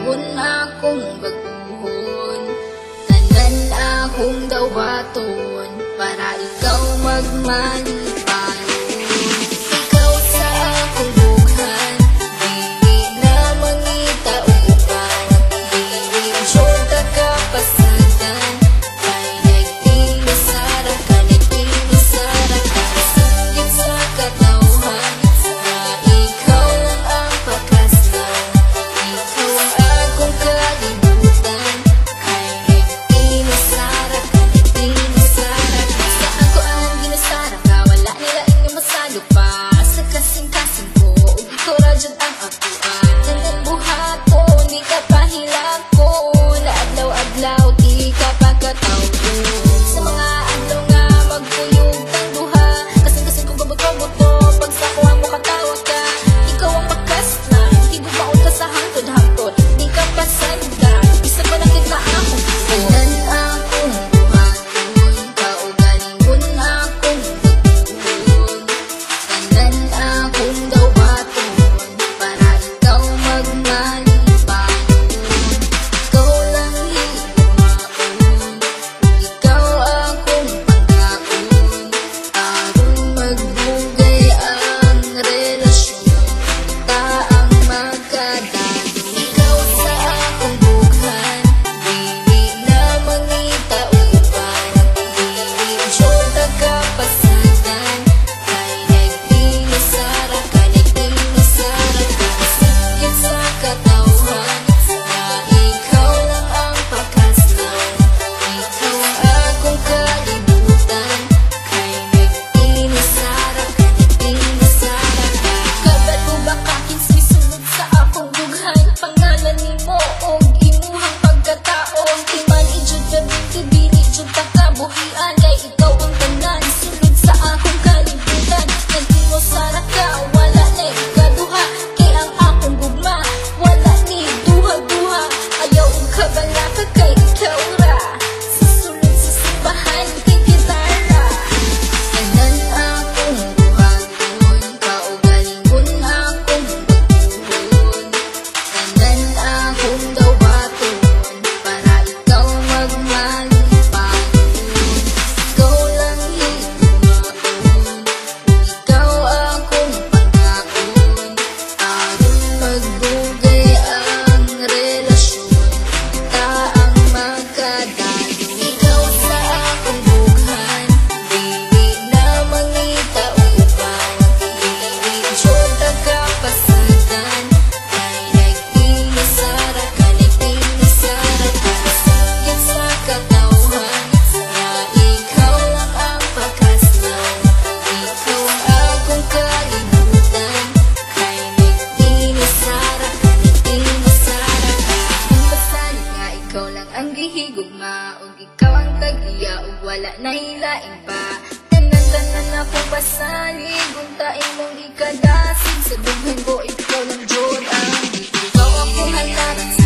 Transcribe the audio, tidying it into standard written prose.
kagalingon akong baguhon. Tanan akong dawaton para ikaw magmalipan. Ikaw sa akong bughan, dili na mangita uban. Dili sure ka kapasagan, kay nagtinisara ka, nagtinisara ka. Singit sa katawhan, na ikaw lang ang pakaslan. Ikaw ang akong kalibutan, kay nagtinisara ka, nagtinisara ka. Sa ako ang ginasara ka, wala nila inyong masalo pa. Sa kasing-kasing ko, ug ikaw radyod ang akuan. Nandang buhaton, di ka pahilakon. Adlaw-adlaw, di ka pagkatawgon. Sa mga adlaw nga magpuyog tang duha, kasing-kasing kong babato-buto, pag sa kuha mo katawa ka. Ikaw ang pakaslan, higubaon ka sa hangtod-hangtod, di ka pasanda, isa pa na kita akong tanan akong buhaton, kaugalingon akong baguhon. Tanan akong dawaton, para ikaw magmalipan. Ikaw lang higumaon, ikaw akong pangkaon. Aron magbugay ang relasyon, ta ang magkadalo. Ikaw sa akong bughan, dili na mangita uban. Dili sure ka kapasagan, kay nagtinisara ka, nagtinisara ka. Singit sa katawhan, na ikaw lang ang pakaslan. Ikaw ang akong kalibutan, kay nagtinisara ka, nagtinisara ka. Kabad mo ba kakinsi sunod sa akong bughan? Pangalan nimo og imuhang pagkatao, timan ijud ka binti, dili jud ta kabuhian. Kay ikaw ang tanan, sunod sa akong kalibutan. Nagtinisara ka, wala na ikaduha. Kay ang akong gugma, wala ni duha-duha. Ayaw og kabala ka, kay ikaw ra. Susunod sa simbahan, kay gitara. Tanan akong buhaton, kaugalingon akong baguhon. Tanan akong dawaton, para ikaw magmalipan. Ikaw lang higumaon, ikaw akong pangkaon. Aron magbugay ang relasyon, ta ang magkadalo. Ikaw sa akong bughan, dili na mangita uban. Dili sure ka kapasagan, kay nagtinisara ka, nagtinisara ka. Singit sa katawhan, na ikaw lang ang pakaslan. Ikaw ang akong kalibutan, kay nagtinisara ka, nagtinisara ka. Ang pasali nga ikaw lang ang gihigugma, ug ikaw ang tag-iya, ug wala na hilain pa. Tanan-tanan akong pasalig, unta imong ikadasig. Sa dughan ko ikaw lang jud ang ikaw akong halaran.